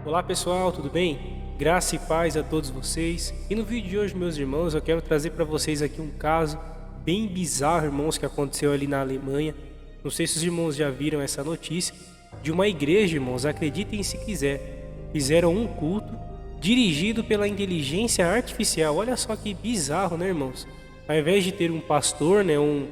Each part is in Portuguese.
Olá pessoal, tudo bem? Graça e paz a todos vocês. E no vídeo de hoje, meus irmãos, eu quero trazer para vocês aqui um caso bem bizarro, irmãos, que aconteceu ali na Alemanha. Não sei se os irmãos já viram essa notícia de uma igreja, irmãos, acreditem se quiser. Fizeram um culto dirigido pela inteligência artificial. Olha só que bizarro, né, irmãos? Ao invés de ter um pastor, né, um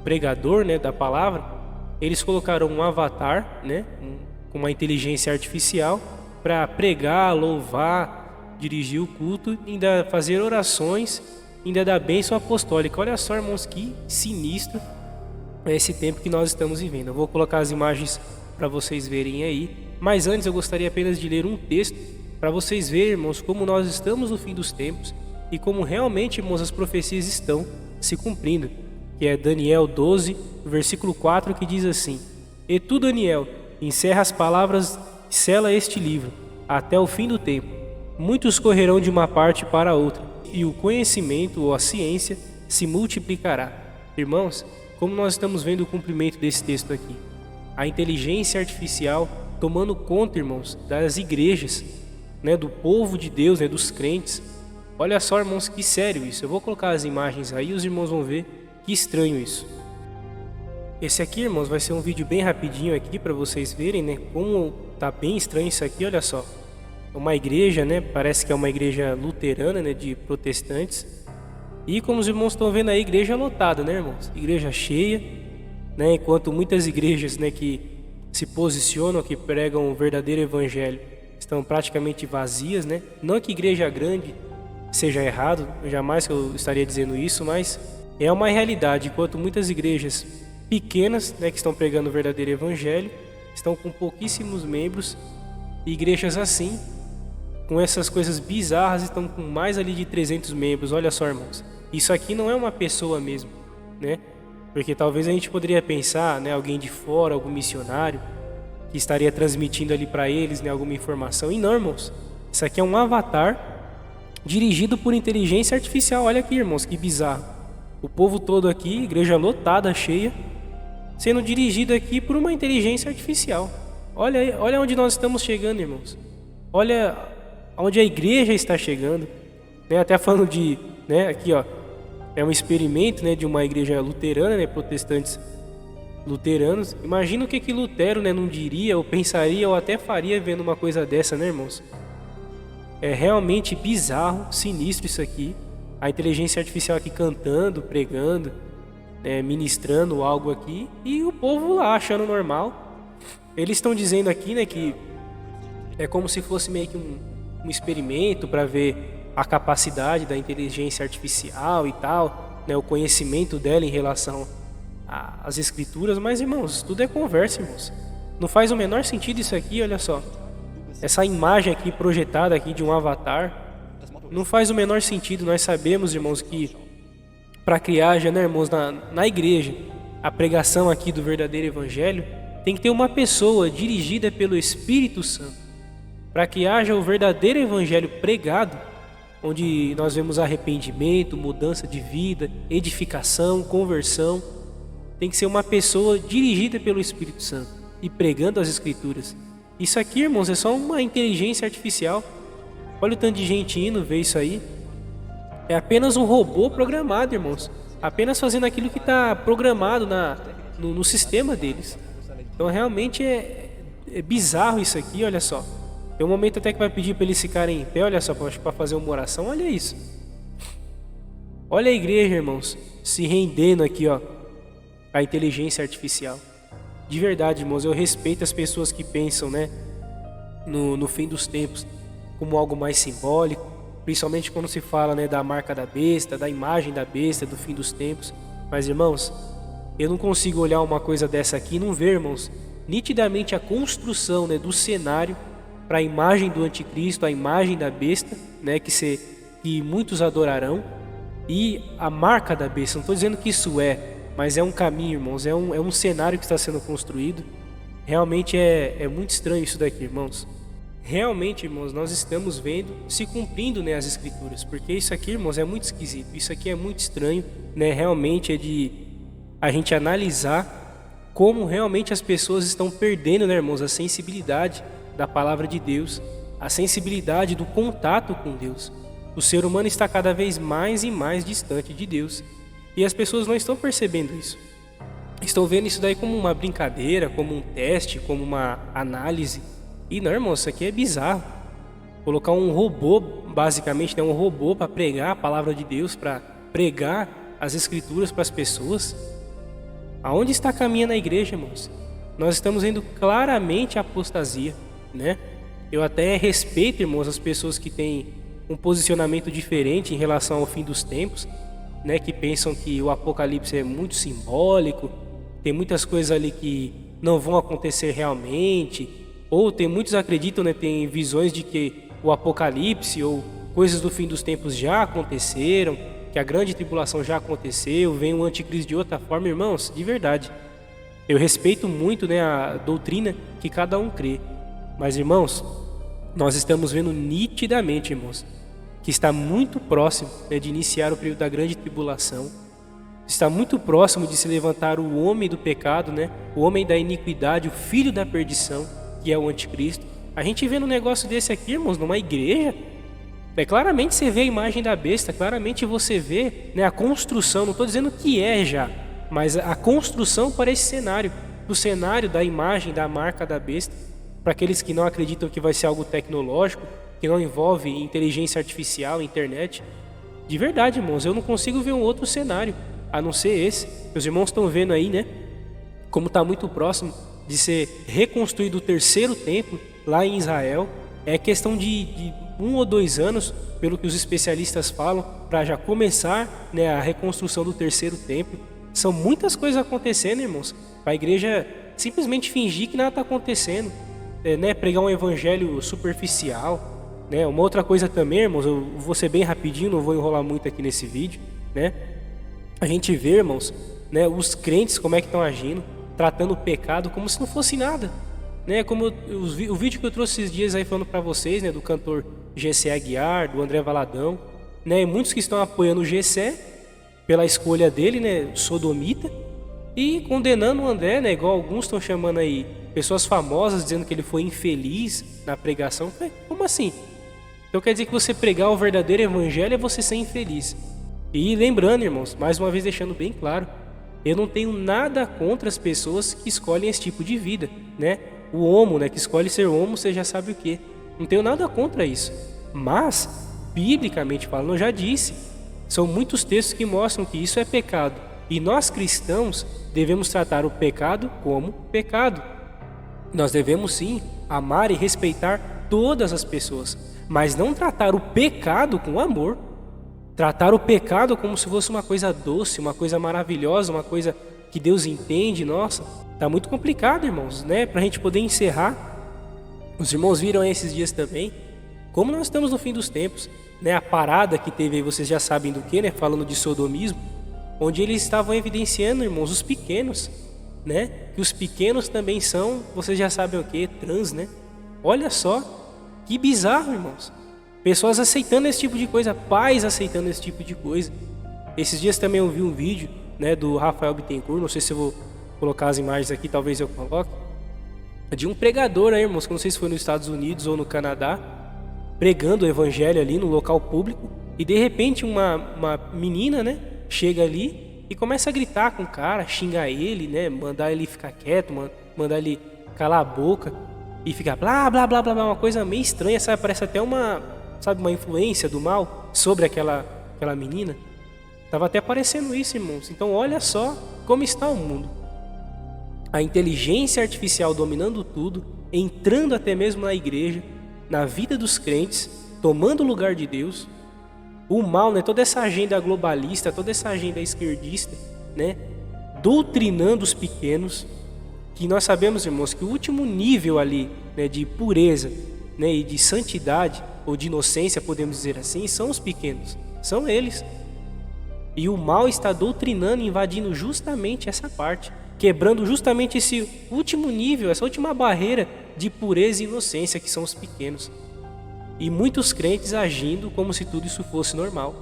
pregador, né, da palavra, eles colocaram um avatar, né, com uma inteligência artificial para pregar, louvar, dirigir o culto, ainda fazer orações, ainda dar bênção apostólica. Olha só, irmãos, que sinistro é esse tempo que nós estamos vivendo. Eu vou colocar as imagens para vocês verem aí, mas antes eu gostaria apenas de ler um texto para vocês verem, irmãos, como nós estamos no fim dos tempos e como realmente, irmãos, as profecias estão se cumprindo, que é Daniel 12, versículo 4, que diz assim: E tu, Daniel, encerra as palavras e sela este livro, até o fim do tempo. Muitos correrão de uma parte para outra, e o conhecimento ou a ciência se multiplicará. Irmãos, como nós estamos vendo o cumprimento desse texto aqui? A inteligência artificial tomando conta, irmãos, das igrejas, né, do povo de Deus, né, dos crentes. Olha só, irmãos, que sério isso. Eu vou colocar as imagens aí, os irmãos vão ver que estranho isso. Esse aqui, irmãos, vai ser um vídeo bem rapidinho aqui para vocês verem, né, como tá bem estranho isso aqui. Olha só, é uma igreja, né, parece que é uma igreja luterana, né, de protestantes. E como os irmãos estão vendo aí, igreja lotada, né, irmãos? Igreja cheia, né, enquanto muitas igrejas, né, que se posicionam, que pregam o verdadeiro evangelho, estão praticamente vazias, né? Não que igreja grande seja errado, jamais que eu estaria dizendo isso, mas é uma realidade. Enquanto muitas igrejas pequenas, né, que estão pregando o verdadeiro evangelho, estão com pouquíssimos membros, e igrejas assim, com essas coisas bizarras, estão com mais ali de 300 membros. Olha só, irmãos, isso aqui não é uma pessoa mesmo, né? Porque talvez a gente poderia pensar, né, alguém de fora, algum missionário, que estaria transmitindo ali para eles, né, alguma informação. E não, irmãos, isso aqui é um avatar dirigido por inteligência artificial. Olha aqui, irmãos, que bizarro. O povo todo aqui, igreja lotada, cheia, sendo dirigido aqui por uma inteligência artificial. Olha onde nós estamos chegando, irmãos. Olha onde a igreja está chegando, né? Até falando de, né, aqui, ó, é um experimento, né, de uma igreja luterana, né, protestantes luteranos. Imagina o que Lutero, né, não diria, ou pensaria, ou até faria vendo uma coisa dessa, né, irmãos? É realmente bizarro, sinistro isso aqui. A inteligência artificial aqui cantando, pregando, ministrando algo aqui, e o povo lá achando normal. Eles estão dizendo aqui, né, que é como se fosse meio que um experimento para ver a capacidade da inteligência artificial e tal, né, o conhecimento dela em relação às escrituras. Mas, irmãos, tudo é conversa, irmãos. Não faz o menor sentido isso aqui. Olha só, essa imagem aqui projetada aqui de um avatar não faz o menor sentido. Nós sabemos, irmãos, que para criar, né, irmãos, na igreja, a pregação aqui do verdadeiro evangelho, tem que ter uma pessoa dirigida pelo Espírito Santo, para que haja o verdadeiro evangelho pregado, onde nós vemos arrependimento, mudança de vida, edificação, conversão. Tem que ser uma pessoa dirigida pelo Espírito Santo e pregando as Escrituras. Isso aqui, irmãos, é só uma inteligência artificial. Olha o tanto de gente indo ver isso aí. É apenas um robô programado, irmãos, apenas fazendo aquilo que está programado no sistema deles. Então realmente é bizarro isso aqui. Olha só, tem um momento até que vai pedir para eles ficarem em pé, olha só, para fazer uma oração. Olha isso. Olha a igreja, irmãos, se rendendo aqui, ó, à inteligência artificial. De verdade, irmãos, eu respeito as pessoas que pensam, né, no fim dos tempos como algo mais simbólico, principalmente quando se fala, né, da marca da besta, da imagem da besta, do fim dos tempos. Mas, irmãos, eu não consigo olhar uma coisa dessa aqui e não ver, irmãos, nitidamente a construção, né, do cenário para a imagem do anticristo, a imagem da besta, né, que muitos adorarão, e a marca da besta. Não estou dizendo que isso mas é um caminho, irmãos, é um cenário que está sendo construído. Realmente é muito estranho isso daqui, irmãos. Realmente, irmãos, nós estamos vendo se cumprindo, né, as escrituras, porque isso aqui, irmãos, é muito esquisito, isso aqui é muito estranho, né? Realmente é de a gente analisar como realmente as pessoas estão perdendo, né, irmãos, a sensibilidade da palavra de Deus, a sensibilidade do contato com Deus. O ser humano está cada vez mais e mais distante de Deus. E as pessoas não estão percebendo isso. Estão vendo isso daí como uma brincadeira, como um teste, como uma análise. E não, irmão, isso aqui é bizarro. Colocar um robô, basicamente, né, um robô para pregar a palavra de Deus, para pregar as escrituras para as pessoas. Aonde está caminhando a igreja, irmãos? Nós estamos vendo claramente a apostasia, né? Eu até respeito, irmãos, as pessoas que têm um posicionamento diferente em relação ao fim dos tempos, né? Que pensam que o Apocalipse é muito simbólico, tem muitas coisas ali que não vão acontecer realmente, ou tem muitos acreditam, né? Tem visões de que o Apocalipse ou coisas do fim dos tempos já aconteceram, que a grande tribulação já aconteceu, vem o anticristo de outra forma. Irmãos, de verdade, eu respeito muito, né, a doutrina que cada um crê. Mas, irmãos, nós estamos vendo nitidamente, irmãos, que está muito próximo, né, de iniciar o período da grande tribulação. Está muito próximo de se levantar o homem do pecado, né, o homem da iniquidade, o filho da perdição, que é o anticristo. A gente vê um negócio desse aqui, irmãos, numa igreja, claramente você vê a imagem da besta, claramente você vê, né, a construção, não estou dizendo que é já, mas a construção para esse cenário, do cenário da imagem, da marca da besta, para aqueles que não acreditam que vai ser algo tecnológico, que não envolve inteligência artificial, internet. De verdade, irmãos, eu não consigo ver um outro cenário, a não ser esse. Os irmãos estão vendo aí, né, como está muito próximo de ser reconstruído o terceiro templo lá em Israel. É questão de 1 ou 2 anos, pelo que os especialistas falam, para já começar, né, a reconstrução do terceiro templo. São muitas coisas acontecendo, irmãos, para a igreja simplesmente fingir que nada está acontecendo, né, pregar um evangelho superficial, né. Uma outra coisa também, irmãos, eu vou ser bem rapidinho, não vou enrolar muito aqui nesse vídeo, né. A gente vê, irmãos, né, os crentes como é que estão agindo, tratando o pecado como se não fosse nada, né. Como o vídeo que eu trouxe esses dias aí falando para vocês, né, do cantor Gessé Aguiar, do André Valadão, né, muitos que estão apoiando o Gessé pela escolha dele, né, sodomita, e condenando o André, né, igual alguns estão chamando aí pessoas famosas, dizendo que ele foi infeliz na pregação. Como assim? Então quer dizer que você pregar o verdadeiro evangelho é você ser infeliz. E lembrando, irmãos, mais uma vez deixando bem claro, eu não tenho nada contra as pessoas que escolhem esse tipo de vida, né? O homo, né, que escolhe ser homo, você já sabe o que. Não tenho nada contra isso. Mas, biblicamente falando, eu já disse, são muitos textos que mostram que isso é pecado. E nós cristãos devemos tratar o pecado como pecado. Nós devemos sim amar e respeitar todas as pessoas, mas não tratar o pecado com amor. Tratar o pecado como se fosse uma coisa doce, uma coisa maravilhosa, uma coisa que Deus entende. Nossa, tá muito complicado, irmãos, né? Pra gente poder encerrar, os irmãos viram aí esses dias também como nós estamos no fim dos tempos, né? A parada que teve aí, vocês já sabem do que, né? Falando de sodomismo, onde eles estavam evidenciando, irmãos, os pequenos, né? Que os pequenos também são, vocês já sabem o que, trans, né? Olha só, que bizarro, irmãos. Pessoas aceitando esse tipo de coisa, pais aceitando esse tipo de coisa. Esses dias também eu vi um vídeo, né, do Rafael Bittencourt, não sei se eu vou colocar as imagens aqui, talvez eu coloque, de um pregador aí, irmãos, que não sei se foi nos Estados Unidos ou no Canadá, pregando o evangelho ali no local público, e de repente uma menina, né, chega ali e começa a gritar com o cara, xingar ele, né, mandar ele ficar quieto, mandar ele calar a boca, e ficar blá blá blá blá, uma coisa meio estranha, sabe? Parece até uma influência do mal sobre aquela menina. Tava até parecendo isso, irmãos. Então olha só como está o mundo. A inteligência artificial dominando tudo, entrando até mesmo na igreja, na vida dos crentes, tomando o lugar de Deus. O mal, né, toda essa agenda globalista, toda essa agenda esquerdista, né, doutrinando os pequenos, que nós sabemos, irmãos, que o último nível ali, né, de pureza, né, e de santidade, ou de inocência, podemos dizer assim, são os pequenos, são eles. E o mal está doutrinando, invadindo justamente essa parte, quebrando justamente esse último nível, essa última barreira de pureza e inocência, que são os pequenos. E muitos crentes agindo como se tudo isso fosse normal,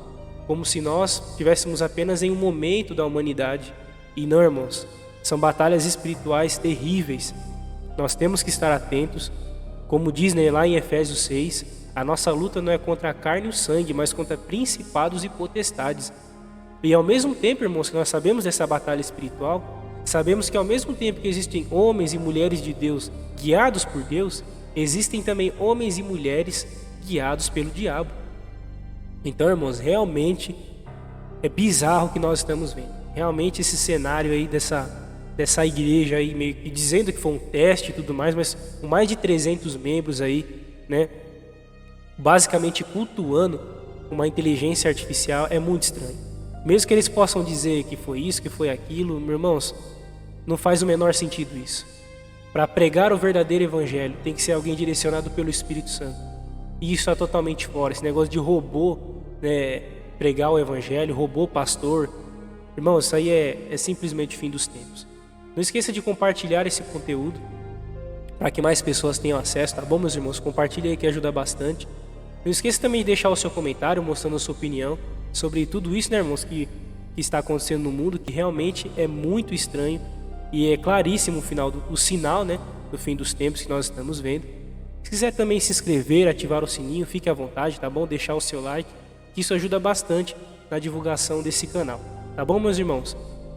como se nós estivéssemos apenas em um momento da humanidade. E não, irmãos, são batalhas espirituais terríveis. Nós temos que estar atentos, Como diz, né, lá em Efésios 6, a nossa luta não é contra a carne e o sangue, mas contra principados e potestades. E ao mesmo tempo, irmãos, que nós sabemos dessa batalha espiritual, sabemos que ao mesmo tempo que existem homens e mulheres de Deus guiados por Deus, existem também homens e mulheres guiados pelo diabo. Então, irmãos, realmente é bizarro o que nós estamos vendo. Realmente esse cenário aí dessa igreja aí, meio que dizendo que foi um teste e tudo mais, mas com mais de 300 membros aí, né, basicamente cultuando uma inteligência artificial, é muito estranho. Mesmo que eles possam dizer que foi isso, que foi aquilo, meus irmãos, não faz o menor sentido isso. Para pregar o verdadeiro evangelho, tem que ser alguém direcionado pelo Espírito Santo. E isso é totalmente fora. Esse negócio de robô, né, pregar o evangelho, robô pastor. Irmão, isso aí é simplesmente o fim dos tempos. Não esqueça de compartilhar esse conteúdo para que mais pessoas tenham acesso, tá bom, meus irmãos? Compartilhe aí que ajuda bastante. Não esqueça também de deixar o seu comentário mostrando a sua opinião sobre tudo isso, né, irmãos, que está acontecendo no mundo, que realmente é muito estranho e é claríssimo o sinal, né, do fim dos tempos que nós estamos vendo. Se quiser também se inscrever, ativar o sininho, fique à vontade, tá bom? Deixar o seu like, que isso ajuda bastante na divulgação desse canal. Tá bom, meus irmãos?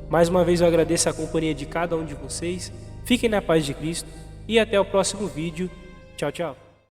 Mais uma vez eu agradeço a companhia de cada um de vocês. Fiquem na paz de Cristo e até o próximo vídeo. Tchau, tchau.